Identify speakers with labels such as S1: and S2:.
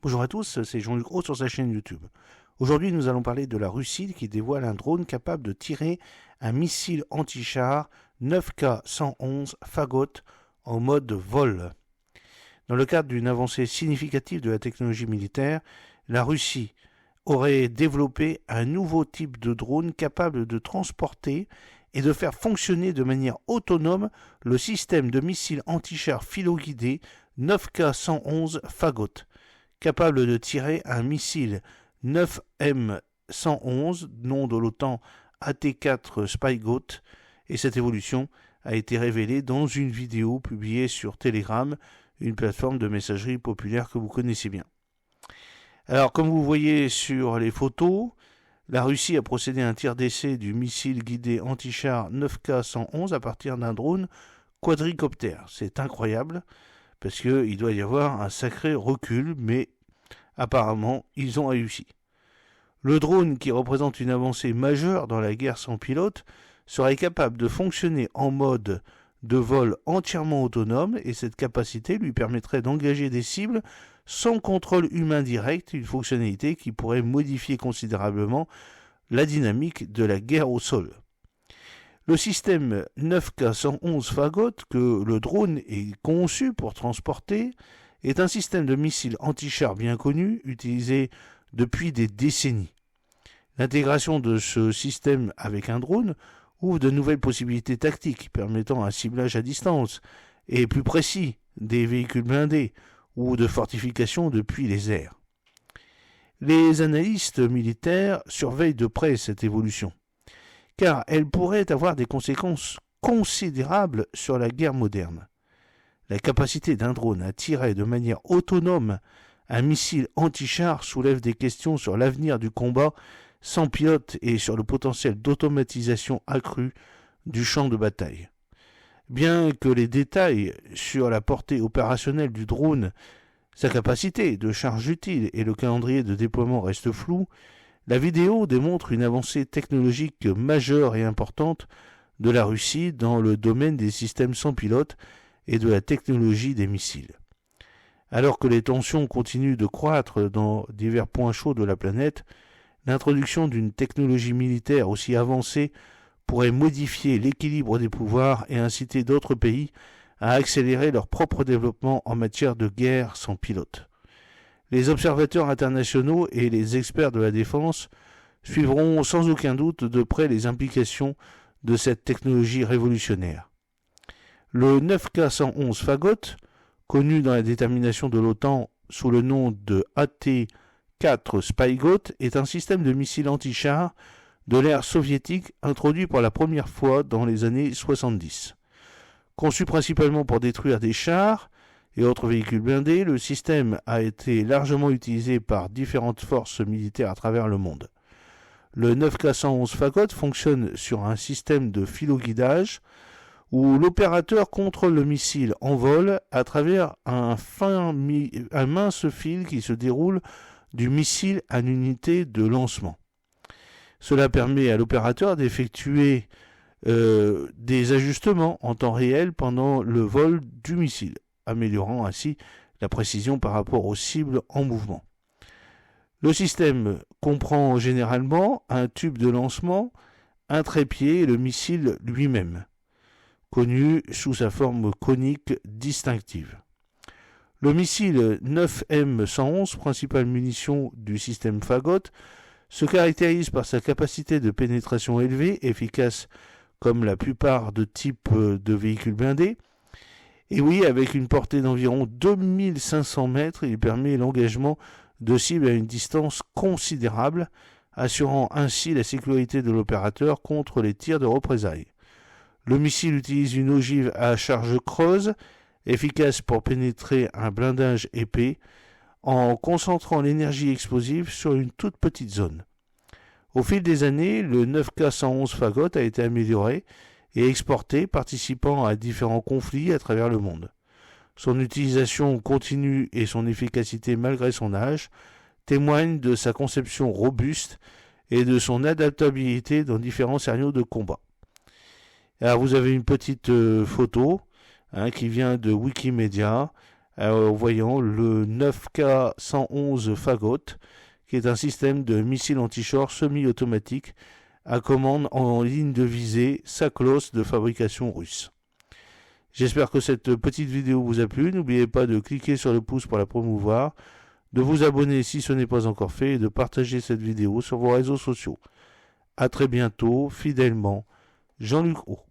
S1: Bonjour à tous, c'est Jean-Luc Roux sur sa chaîne YouTube. Aujourd'hui, nous allons parler de la Russie qui dévoile un drone capable de tirer un missile anti-char 9K111 Fagot en mode vol. Dans le cadre d'une avancée significative de la technologie militaire, la Russie aurait développé un nouveau type de drone capable de transporter et de faire fonctionner de manière autonome le système de missiles anti-char filoguidés 9K111 Fagot, capable de tirer un missile 9M111, nom de l'OTAN AT4 Spygot, et cette évolution a été révélée dans une vidéo publiée sur Telegram, une plateforme de messagerie populaire que vous connaissez bien. Alors, comme vous voyez sur les photos, la Russie a procédé à un tir d'essai du missile guidé anti-char 9K111 à partir d'un drone quadricoptère. C'est incroyable, parce qu'il doit y avoir un sacré recul, mais apparemment, ils ont réussi. Le drone, qui représente une avancée majeure dans la guerre sans pilote, serait capable de fonctionner en mode de vol entièrement autonome, et cette capacité lui permettrait d'engager des cibles sans contrôle humain direct, une fonctionnalité qui pourrait modifier considérablement la dynamique de la guerre au sol. Le système 9K111 Fagot, que le drone est conçu pour transporter, est un système de missiles anti-char bien connu, utilisé depuis des décennies. L'intégration de ce système avec un drone ouvre de nouvelles possibilités tactiques permettant un ciblage à distance et plus précis des véhicules blindés ou de fortification depuis les airs. Les analystes militaires surveillent de près cette évolution, car elle pourrait avoir des conséquences considérables sur la guerre moderne. La capacité d'un drone à tirer de manière autonome un missile anti-char soulève des questions sur l'avenir du combat sans pilote et sur le potentiel d'automatisation accrue du champ de bataille. Bien que les détails sur la portée opérationnelle du drone, sa capacité de charge utile et le calendrier de déploiement restent flous, la vidéo démontre une avancée technologique majeure et importante de la Russie dans le domaine des systèmes sans pilote et de la technologie des missiles. Alors que les tensions continuent de croître dans divers points chauds de la planète, l'introduction d'une technologie militaire aussi avancée pourrait modifier l'équilibre des pouvoirs et inciter d'autres pays à accélérer leur propre développement en matière de guerre sans pilote. Les observateurs internationaux et les experts de la défense suivront sans aucun doute de près les implications de cette technologie révolutionnaire. Le 9K111 Fagot, connu dans la détermination de l'OTAN sous le nom de AT4 Spygot, est un système de missiles anti-chars de l'ère soviétique introduit pour la première fois dans les années 70. Conçu principalement pour détruire des chars et autres véhicules blindés, le système a été largement utilisé par différentes forces militaires à travers le monde. Le 9K111 Fagot fonctionne sur un système de filoguidage où l'opérateur contrôle le missile en vol à travers un mince fil qui se déroule du missile à l'unité de lancement. Cela permet à l'opérateur d'effectuer des ajustements en temps réel pendant le vol du missile, améliorant ainsi la précision par rapport aux cibles en mouvement. Le système comprend généralement un tube de lancement, un trépied et le missile lui-même, connu sous sa forme conique distinctive. Le missile 9M111, principale munition du système Fagot, se caractérise par sa capacité de pénétration élevée, efficace comme la plupart de types de véhicules blindés. Et oui, avec une portée d'environ 2500 mètres, il permet l'engagement de cibles à une distance considérable, assurant ainsi la sécurité de l'opérateur contre les tirs de représailles. Le missile utilise une ogive à charge creuse, efficace pour pénétrer un blindage épais, en concentrant l'énergie explosive sur une toute petite zone. Au fil des années, le 9K111 Fagot a été amélioré et exporté, participant à différents conflits à travers le monde. Son utilisation continue et son efficacité malgré son âge témoignent de sa conception robuste et de son adaptabilité dans différents scénarios de combat. Alors vous avez une petite photo qui vient de Wikimedia en voyant le 9K111 Fagot, qui est un système de missile anti-char semi-automatique à commande en ligne de visée SACLOS de fabrication russe. J'espère que cette petite vidéo vous a plu. N'oubliez pas de cliquer sur le pouce pour la promouvoir, de vous abonner si ce n'est pas encore fait et de partager cette vidéo sur vos réseaux sociaux. A très bientôt, fidèlement, Jean-Luc Roux.